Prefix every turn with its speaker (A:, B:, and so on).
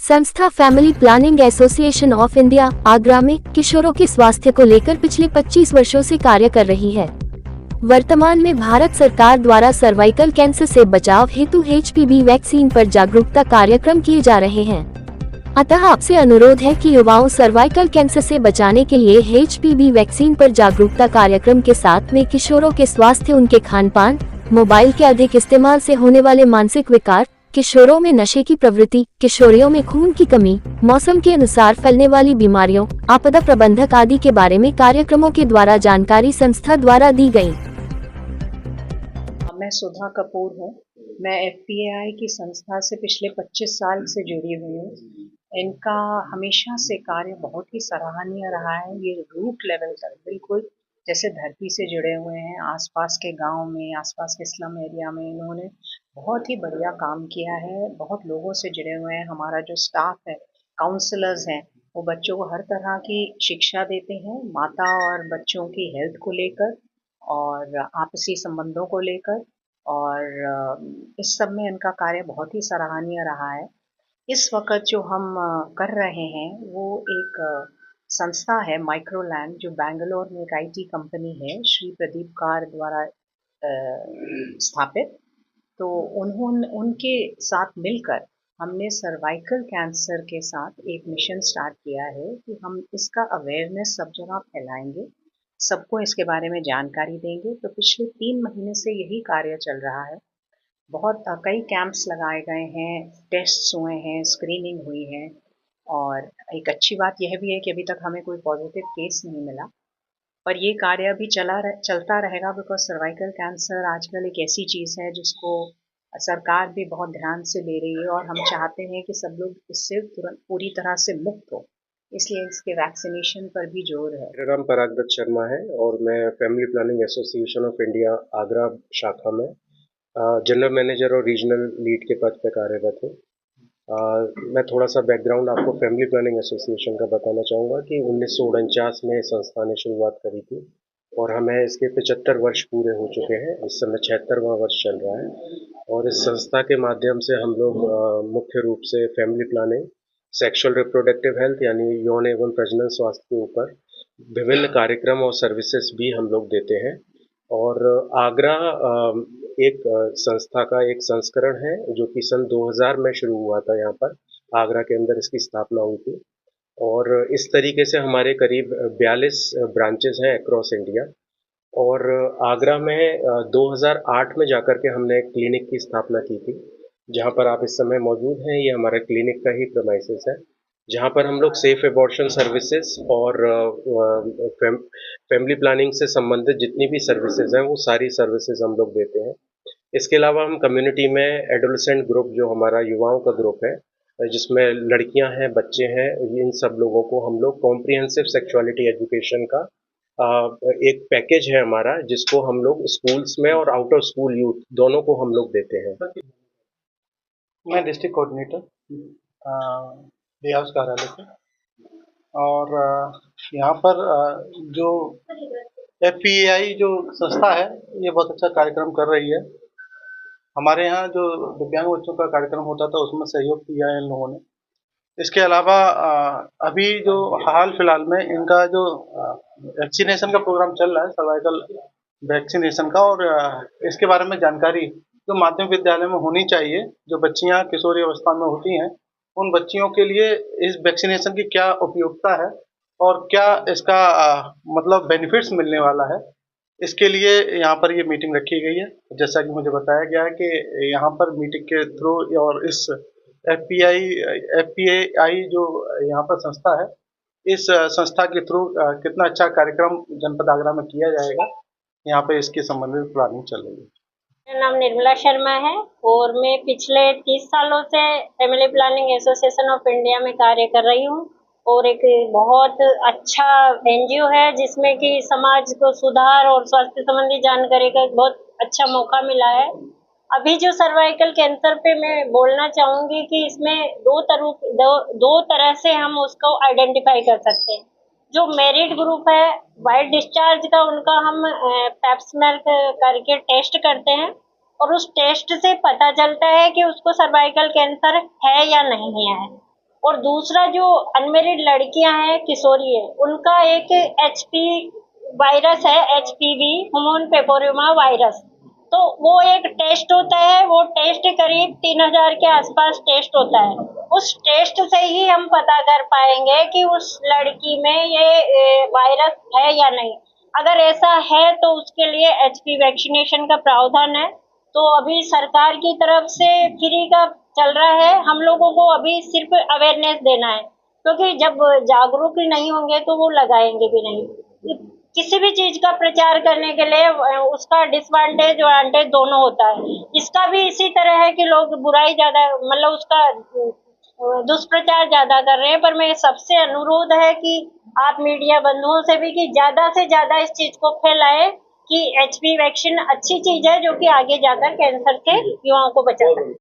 A: संस्था family planning association of India Agra में किशोरों के स्वास्थ्य को लेकर पिछले 25 वर्षों से कार्य कर रही है। वर्तमान में भारत सरकार द्वारा सर्वाइकल कैंसर से बचाव हेतु HPV वैक्सीन पर जागरूकता कार्यक्रम किए जा रहे हैं। अतः आपसे अनुरोध है कि युवाओं सर्वाइकल कैंसर से बचाने के लिए HPV वैक्सीन पर जागरूकता कार्यक्रम के साथ में किशोरों के स्वास्थ्य, उनके खान पान, मोबाइल के अधिक इस्तेमाल से होने वाले मानसिक विकार, किशोरों में नशे की प्रवृत्ति, किशोरियों में खून की कमी, मौसम के अनुसार फैलने वाली बीमारियों, आपदा प्रबंधक आदि के बारे में कार्यक्रमों के द्वारा जानकारी संस्था द्वारा दी गई।
B: मैं सुधा कपूर हूँ। मैं FPAI की संस्था से पिछले 25 साल से जुड़ी हुई हूँ। इनका हमेशा से कार्य बहुत ही सराहनीय रहा है। ये रूट लेवल तक बिल्कुल जैसे धरती से जुड़े हुए हैं। आसपास के गांव में, आसपास के स्लम एरिया में इन्होंने बहुत ही बढ़िया काम किया है। बहुत लोगों से जुड़े हुए हैं। हमारा जो स्टाफ है, काउंसलर्स हैं, वो बच्चों को हर तरह की शिक्षा देते हैं, माता और बच्चों की हेल्थ को लेकर और आपसी संबंधों को लेकर, और इस सब में इनका कार्य बहुत ही सराहनीय रहा है। इस वक्त जो हम कर रहे हैं वो एक संस्था है माइक्रोलैंड, जो बैंगलोर में एक IT कंपनी है, श्री प्रदीप कार द्वारा स्थापित। तो उनके साथ मिलकर हमने सर्वाइकल कैंसर के साथ एक मिशन स्टार्ट किया है कि हम इसका अवेयरनेस सब जगह फैलाएंगे, सबको इसके बारे में जानकारी देंगे। तो पिछले 3 महीने से यही कार्य चल रहा है। बहुत कई कैंप्स लगाए गए हैं, टेस्ट्स हुए हैं, स्क्रीनिंग हुई है, और एक अच्छी बात यह भी है कि अभी तक हमें कोई पॉजिटिव केस नहीं मिला। पर ये कार्य अभी चलता रहेगा, बिकॉज सर्वाइकल कैंसर आजकल एक ऐसी चीज़ है जिसको सरकार भी बहुत ध्यान से ले रही है, और हम चाहते हैं कि सब लोग इससे तुरंत पूरी तरह से मुक्त हो, इसलिए इसके वैक्सीनेशन पर भी जोर है।
C: मेरा नाम पराग दत्त शर्मा है और मैं family planning association of India Agra शाखा में जनरल मैनेजर और रीजनल लीड के पद पर कार्यरत हूँ। मैं थोड़ा सा बैकग्राउंड आपको फैमिली प्लानिंग एसोसिएशन का बताना चाहूँगा कि 1949 में संस्था ने शुरुआत करी थी और हमें इसके 75 वर्ष पूरे हो चुके हैं। इस समय 76वां वर्ष चल रहा है और इस संस्था के माध्यम से हम लोग मुख्य रूप से family planning, sexual reproductive health यानी यौन एवं प्रजनन स्वास्थ्य के ऊपर विभिन्न कार्यक्रम और सर्विसेज भी हम लोग देते हैं। और आगरा एक संस्था का एक संस्करण है जो कि सन 2000 में शुरू हुआ था। यहाँ पर आगरा के अंदर इसकी स्थापना हुई थी और इस तरीके से हमारे करीब 42 ब्रांचेस हैं अक्रॉस इंडिया। और आगरा में 2008 में जाकर के हमने एक क्लिनिक की स्थापना की थी, जहाँ पर आप इस समय मौजूद हैं। ये हमारे क्लिनिक का ही प्रेमाइसेस है, जहाँ पर हम लोग सेफ एबॉर्शन सर्विसेज और फैमिली प्लानिंग से संबंधित जितनी भी सर्विसेज हैं वो सारी सर्विसेज हम लोग देते हैं। इसके अलावा हम कम्युनिटी में एडोलेसेंट ग्रुप, जो हमारा युवाओं का ग्रुप है, जिसमें लड़कियां हैं, बच्चे हैं, इन सब लोगों को हम लोग कॉम्प्रिहेंसिव सेक्सुअलिटी एजुकेशन का एक पैकेज है हमारा, जिसको हम लोग स्कूल्स में और आउट ऑफ स्कूल यूथ दोनों को हम लोग देते हैं।
D: मैं डिस्ट्रिक्ट कोऑर्डिनेटर डे हाउस कार्यालय से, और यहाँ पर जो FPAI जो संस्था है ये बहुत अच्छा कार्यक्रम कर रही है। हमारे यहाँ जो दिव्यांग बच्चों का कार्यक्रम होता था उसमें सहयोग किया है इन लोगों ने। इसके अलावा अभी जो हाल फिलहाल में इनका जो वैक्सीनेशन का प्रोग्राम चल रहा है, सर्वाइकल वैक्सीनेशन का, और इसके बारे में जानकारी जो माध्यमिक विद्यालय में होनी चाहिए, जो बच्चियां किशोरी अवस्था में होती हैं, उन बच्चियों के लिए इस वैक्सीनेशन की क्या उपयोगिता है और क्या इसका मतलब बेनिफिट्स मिलने वाला है, इसके लिए यहाँ पर ये मीटिंग रखी गई है। जैसा कि मुझे बताया गया है कि यहाँ पर मीटिंग के थ्रू और इस FPAI जो यहाँ पर संस्था है, इस संस्था के थ्रू कितना अच्छा कार्यक्रम जनपद आगरा में किया जाएगा, यहाँ पे इसके संबंधित प्लानिंग चल रही है।
E: मेरा नाम निर्मला शर्मा है और मैं पिछले 30 सालों से family planning association of India में कार्य कर रही हूँ, और एक बहुत अच्छा NGO है जिसमें कि समाज को सुधार और स्वास्थ्य संबंधी जानकारी का एक बहुत अच्छा मौका मिला है। अभी जो सर्वाइकल कैंसर पे मैं बोलना चाहूंगी कि इसमें दो तरह से हम उसको आइडेंटिफाई कर सकते हैं। जो मेरिट ग्रुप है, वाइट डिस्चार्ज का, उनका हम पैप स्मेर करके टेस्ट करते हैं, और उस टेस्ट से पता चलता है कि उसको सर्वाइकल कैंसर है या नहीं है। और दूसरा जो अनमेरिड लड़कियां हैं, किशोरी है, उनका एक एचपी वायरस है, एचपीवी ह्यूमन पेपोरियोमा वायरस, तो वो एक टेस्ट होता है। वो टेस्ट करीब 3000 के आसपास टेस्ट होता है। उस टेस्ट से ही हम पता कर पाएंगे कि उस लड़की में ये वायरस है या नहीं। अगर ऐसा है तो उसके लिए एचपी वैक्सीनेशन का प्रावधान है। तो अभी सरकार की तरफ से फ्री का चल रहा है। हम लोगों को अभी सिर्फ अवेयरनेस देना है, क्योंकि जब जागरूक नहीं होंगे तो वो लगाएंगे भी नहीं। किसी भी चीज का प्रचार करने के लिए उसका डिसएडवांटेज और एडवांटेज दोनों होता है। इसका भी इसी तरह है कि लोग बुराई ज्यादा, मतलब उसका दुष्प्रचार ज्यादा कर रहे हैं। पर मैं सबसे अनुरोध है कि आप मीडिया बंधुओं से भी कि ज्यादा से ज्यादा इस चीज को फैलाएं कि एचपी वैक्सीन अच्छी चीज है जो कि आगे जाकर कैंसर से युवाओं को बचा सकती है।